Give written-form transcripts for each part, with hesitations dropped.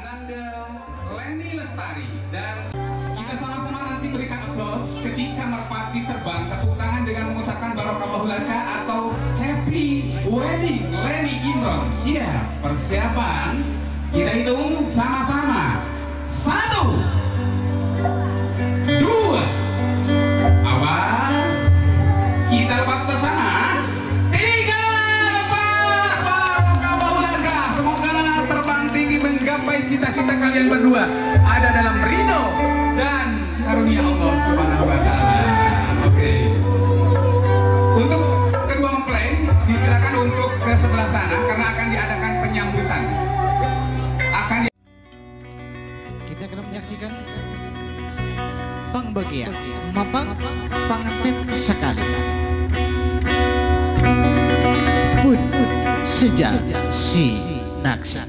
Bandel, Leni Lestari, dan kita sama-sama nanti berikan applause ketika merpati terbang. Tepuk tangan dengan mengucapkan barokah laka atau happy wedding Leni Imron. Siap, persiapan, kita hitung sama-sama. 1, 2, awas, kita lepas bersama. 3, lepas, barokah laka. Semoga terbang tinggi menggapai cita-cita kalian berdua ada dalam ridho dan karunia Allah Subhanahu wa Ta'ala. Oke. Untuk kedua mempelai disilakan untuk ke sebelah sana karena akan diadakan penyambutan. Kita akan menyaksikan pangbagian mapang pengantin sekali. Pun sejak si naksa.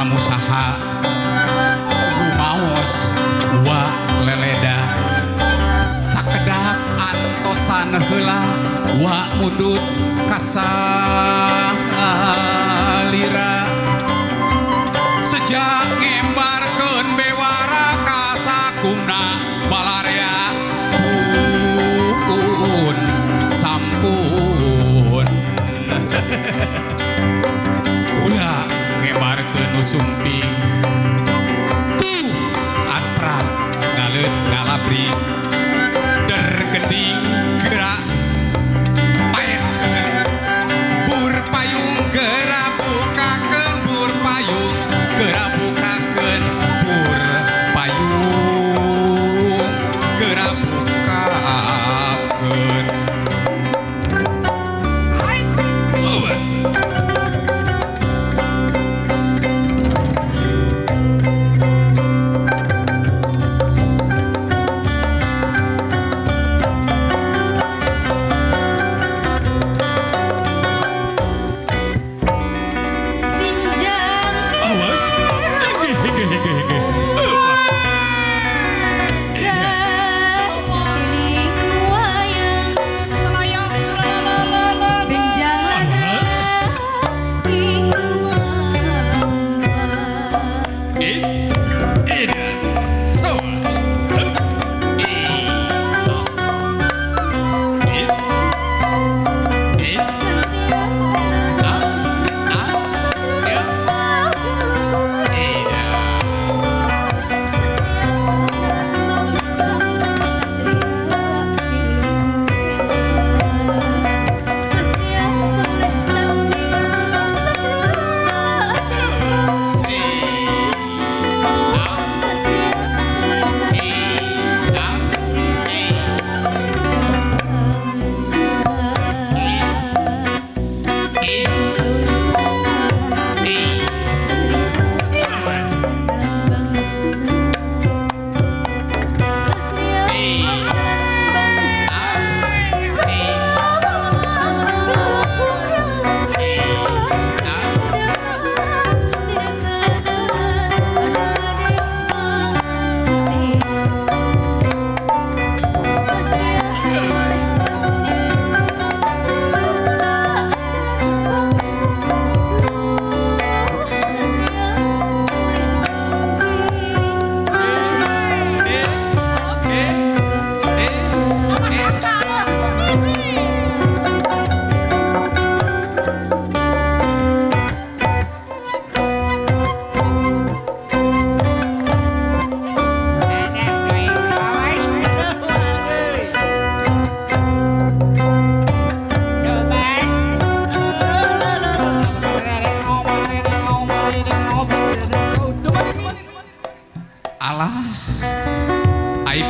Musaha rumaos wa leleda sakedak antosan heula wa mundut kasalira sejak ngembarkeun bewara ka sakumna balarea pun sampun kula ngebarkeun nu sumping tuh atrat ngaleut ngalabri dergending gerak paekeun bur payung gerak bukakeun bur payung gerak bukakeun bur payung gerak bukakeun awas.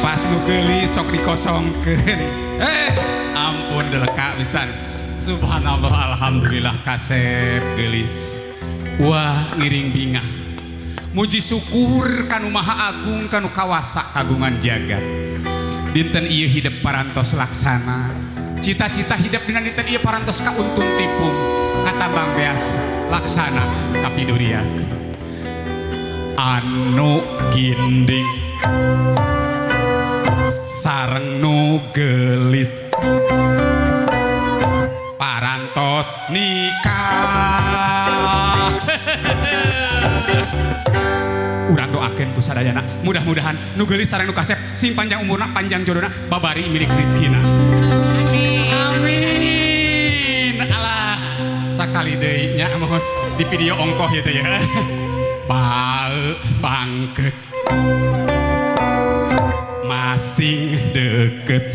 pas nu geulis sok dikosongkeun. Ampun deleka pisan. Subhanallah, alhamdulillah kasep geulis. Wah, ngiring bingah. Muji syukur kanu Maha Agung kanu kawasa kagungan jagat. Dinten ieu hidup parantos laksana. Cita-cita hidup dengan dinten ieu parantos kauntun tipung. Katambang beas laksana tapi durian. Anu ginding sareng nu geulis parantos nikah. Urang doakeun ku sadayana mudah-mudahan nu geulis sareng nu kasep sing panjang umurna panjang jodohna babari milik rezekina. Amin. Alah sakali deui nya mohon di video ongkoh ya teh ya. Bae bangkeut masing deket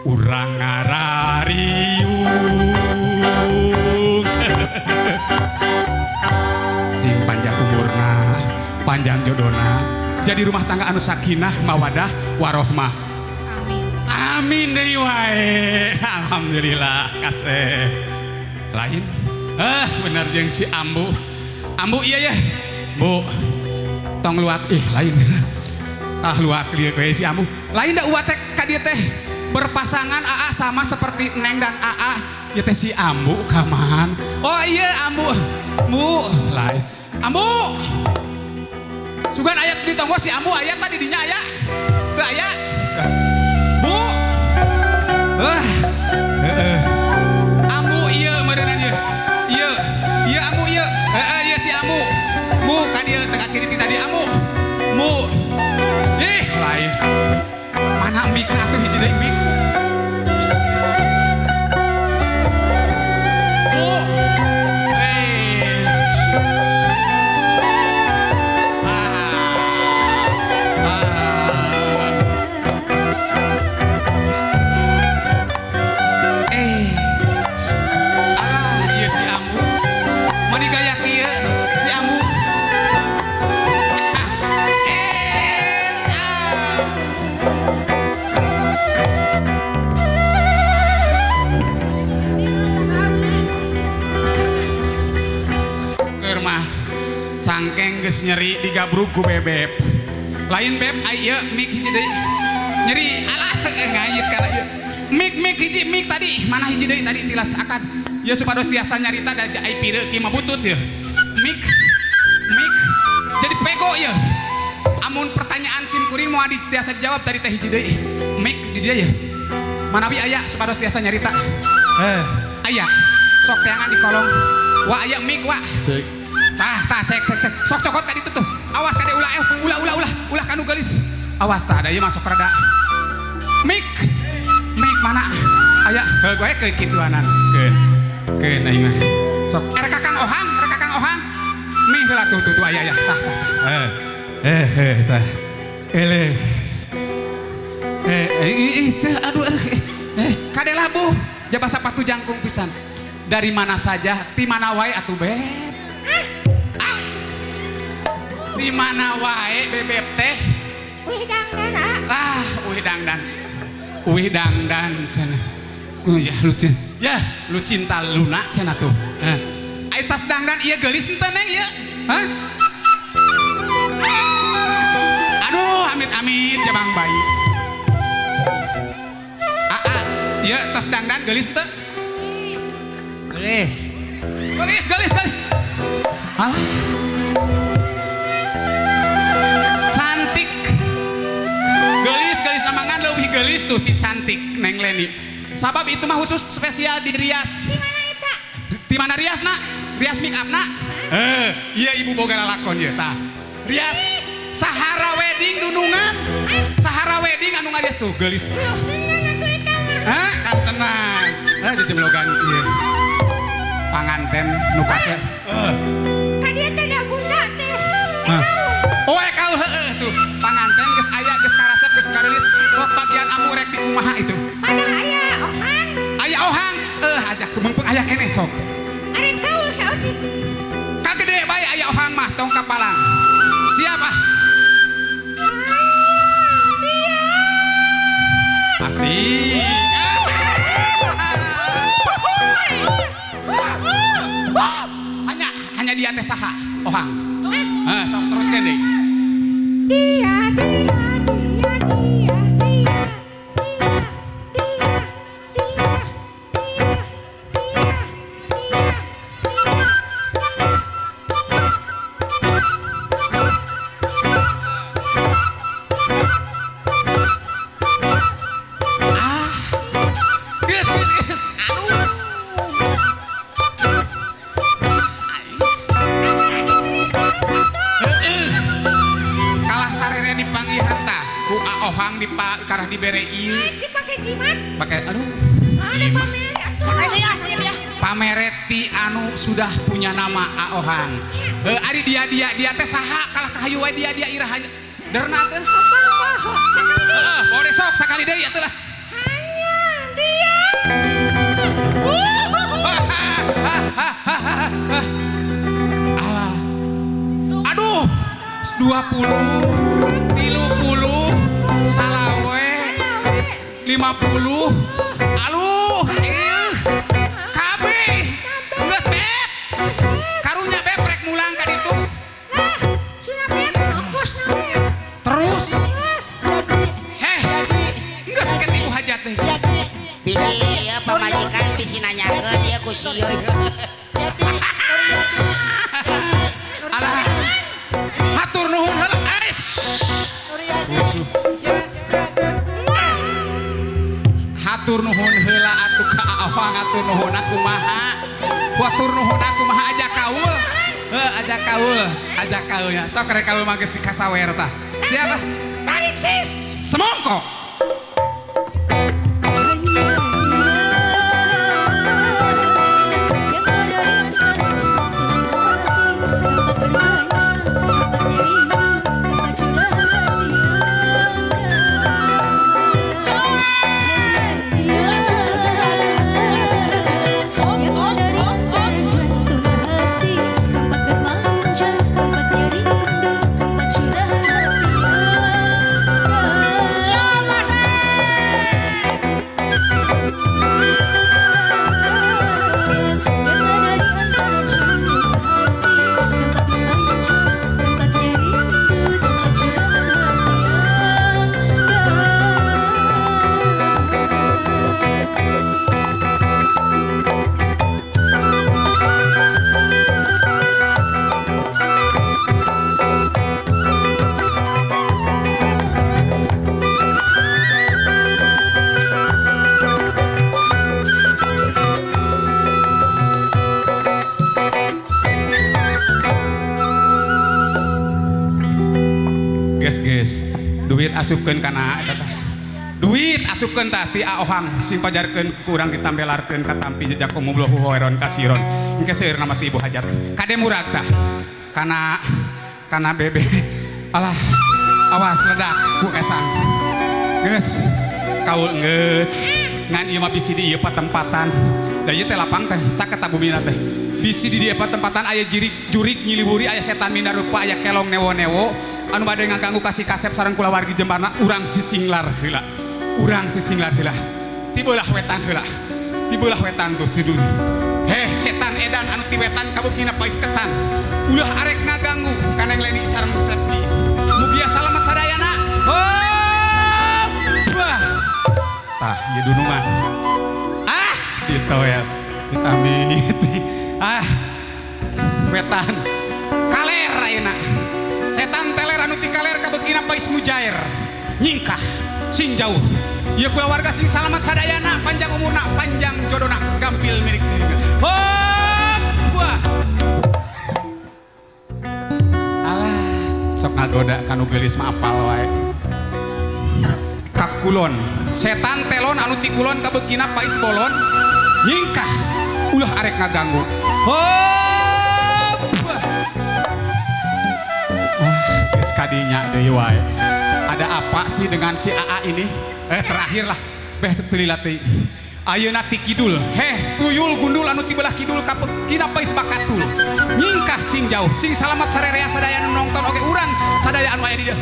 urang ngarariung sing panjang umurna panjang jodohna jadi rumah tangga anu sakinah mawadah warohmah. Amin deui wae. Alhamdulillah kasih lain bener jeung si Ambu iya ya Bu tong luak lain tah luak dia kayak si Ambu lain dah uat ka dieu teh berpasangan AA sama seperti Neng dan AA ya teh si Ambu kaman. Oh iya Ambu Bu lain Ambu sugan ayat di tonggo si Ambu ayat tadi dinya aya teu aya Bu Ambu iya meureunna dieu iya Ambu iya iya si Ambu Bu kan dieu teu ciri tadi Ambu Bu lain mana mik atuh hiji deui mik Bu iya si Ambu mani gaya kieu si Ambu cangkeng geus nyeri digabruk ku bebeb lain beb aya mik hiji deui nyeri alah ngayit kana ieu mik hiji mik tadi mana hiji deui tadi tilas akan ya supados tiasa nyarita da ai pireu kieu mah butut ya mik jadi pego ya amun pertanyaan sim kuring moal tiasa dijawab tadi teh hiji deui mik di dia ya manawi aya supados tiasa nyarita aya sok teangan di kolom wa aya mik wa tah cek sok cokot ka ditu tuh awas kade ulah kanu geulis awas tah da ieu masuk rada mik mana aya gue ke kituanan keun aing mah sok rek kakang ohang mih heula tuh aya tah tah eleh aduh kade labuh jaba sapatu jangkung pisan dari mana saja ti mana wae atuh beb di mana wae bebeb teh uih dangdan cenah ya lu cinta luna cenah tuh ai tas dangdan ieu geulis henteu Neng ieu aduh amit jabang bayi ieu tas dangdan geulis teu geulis alah gelis namangan lebih gelis tuh si cantik Neng Leni sabab itu mah khusus spesial di Rias di mana Rias nak Rias make up nak iya ibu boga lalakon ya tah Rias Sahara Wedding Dunungan Sahara Wedding anu ngalias tuh gelis kan tenang jejemlogan ieu panganten nu kasep tadi teh da bunda teh kau tuh panganten geus aya geus karasep geus karelis sok bagian amu rek di kumaha itu mana aya ohang ajak tuh mengpeng aya keneh sok are kaul saeutik kagede bae aya ohang mah tong kapalang siapa Asik. Hanya dia teh saha, Ohang. Sok teruskeun deui. Dia. Geus. Aduh. Kalah sarere dipanggihan tah ku Ohang karah dibere ieu. Dipake jimat. Pakai aduh. Ada pamer. Sakali dia. Pamereti anu sudah punya nama Ohang. Ari dia teh saha kalah kahayu wae dia irah derna teh. Boleh sok sakali deui atuh lah. Hanya dia. Alah. Aduh. 20, 30, salawe, 50. Aluh, kabeh. Geus beb. Karunya beb rek mulang ka ditu. Lah, cenah beb fokus nawe. Terus. Heh. Geus ket ibu hajat teh. Bisi ya pamajikan bisi nanyakeun dia ku si Yoy. Alah. Hatur nuhun heula. Hatur nuhun heula atuh ka Ohang, hatur nuhun kumaha. Hatur nuhun kumaha ajak kaul. Ajak kaulnya. Sok rek kaul mah geus dikasawer tah. Siapa? Tarik sis. Semongko. Geus duit asupkeun kana eta teh. Duit asupkeun tah ti Ohang sing pajarkeun kurang ditambelarkeun ka tampi jejak umumullahu khairon kasiron. Engke seueur nama ti ibu hajat. Kade murag tah. Kana bebe. Alah. Awas ledak ku esang. Geus. Kaul geus. Ngan ieu mah bisi di ieu patempatan. Da ieu teh lapang teh caket tabumina teh. Bisi di dieu patempatan aya jurik nyiliwuri aya setan minda rupa aya kelong newo-newo. Anu bade ngaganggu kasih kasep sareng kulawargi jembarna urang sisinglar heula. Ti beulah wetan heula. Ti beulah wetan tuh tidur. Heh setan edan anu ti wetan kabukina pais ketan. Ulah arek ngaganggu kaneng leni sareng cepi. Mugia salamet sadayana. Oh! Wah. Tah ieu dunungan. Ah, ditu ya. Ditamiti. Ah. Wetan. Kaler ayeuna. Setan teler anu ti kaler kabekina pais mujair nyingkah sing jauh ieu kulawarga sing salamet sadayana panjang umurna panjang jodona gampil milik dirinya. Wah alah sok ngagoda kanu geulis mah apal wae kakulon setan telon anu ti kulon kabekina pais bolon nyingkah ulah arek ngaganggu. Kadinya deui wae. Ada apa sih dengan si AA ini? Terakhir lah. Beh teulilat teh. Ayeuna ti kidul. Heh, tuyul gundul anu ti belah kidul kapekina pais bakatul. Nyingkah sing jauh, sing salamet sarerea sadaya anu nongton oge urang sadaya anu aya di dieu.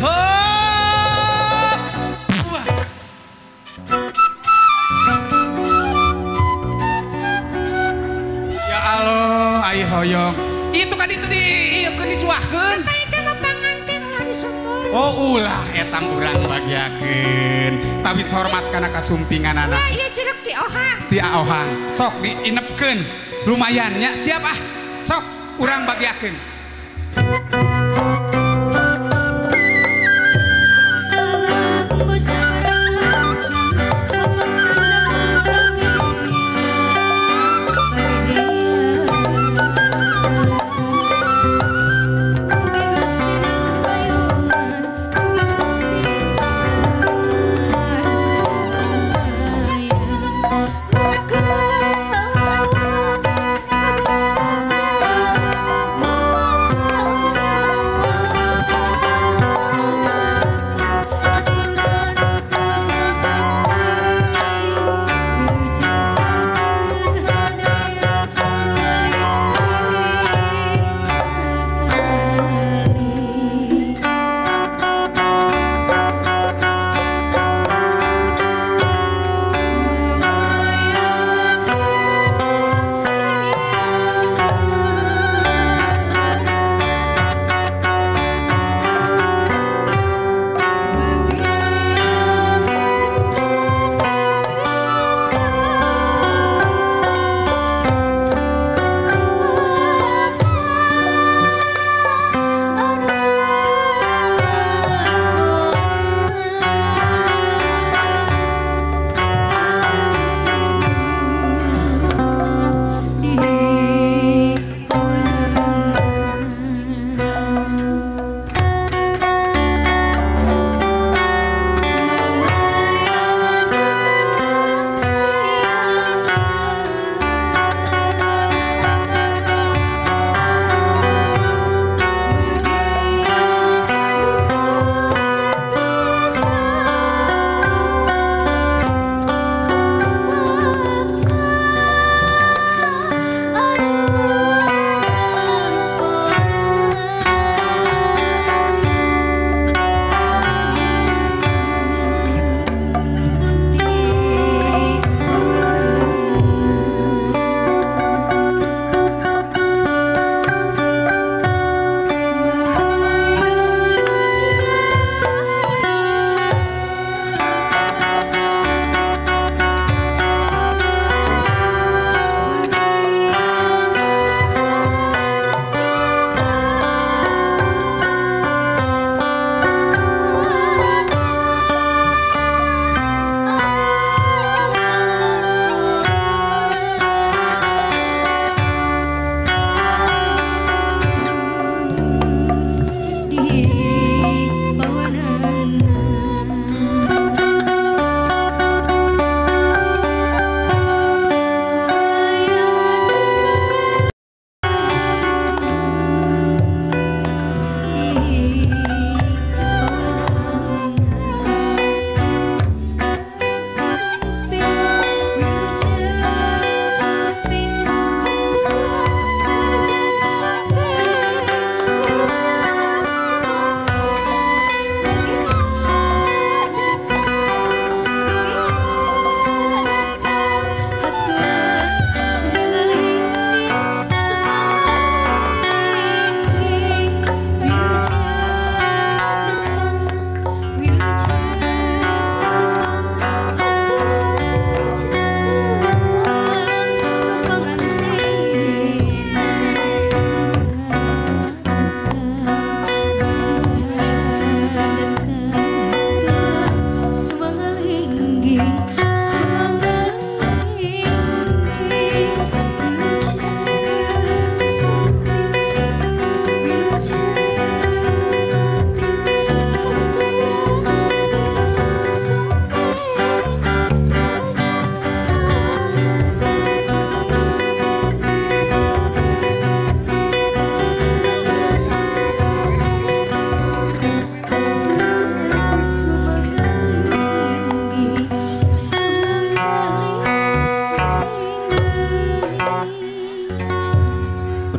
hoyong. Itu kan itu disuahkeun. Eta itu mah panganten ulah disumpul. Oh ulah eta urang bagiakeun. Tapi hormat kana kasumpingan anak. Ulah ieu jeruk ti ohang. Ti ohang. Sok diinepkeun. Lumayan nya siap ah. Sok urang bagiakeun.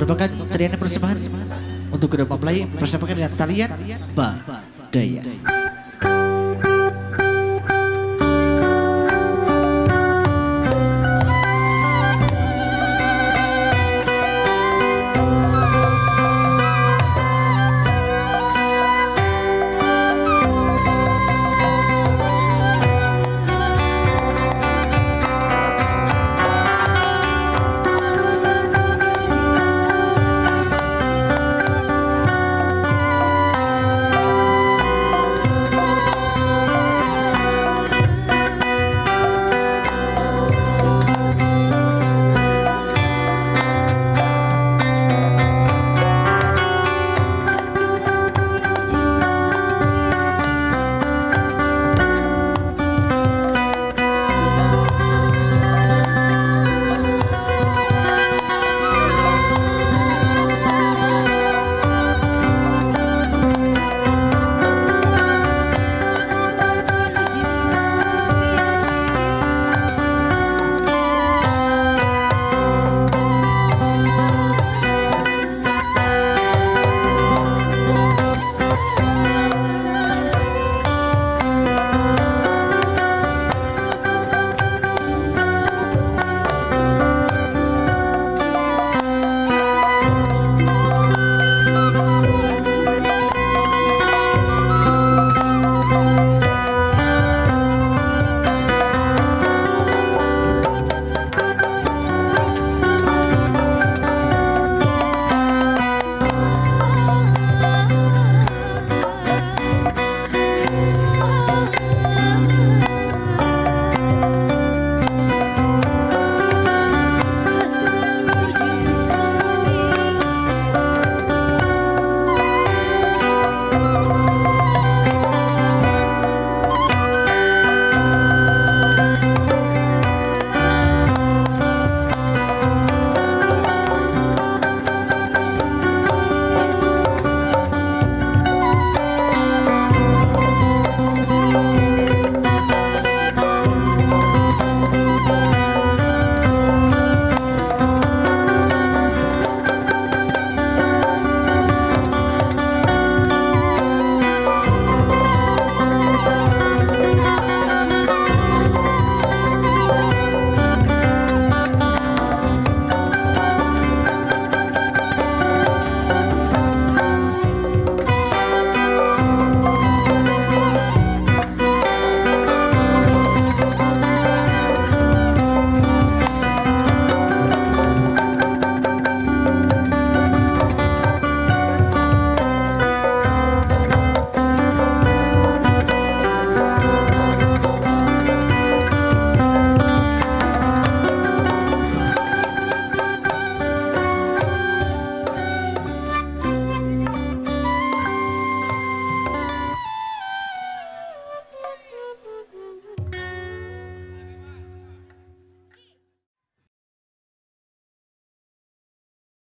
merupakan tarian persembahan untuk kedua mempelai bersama dengan tarian Badaya.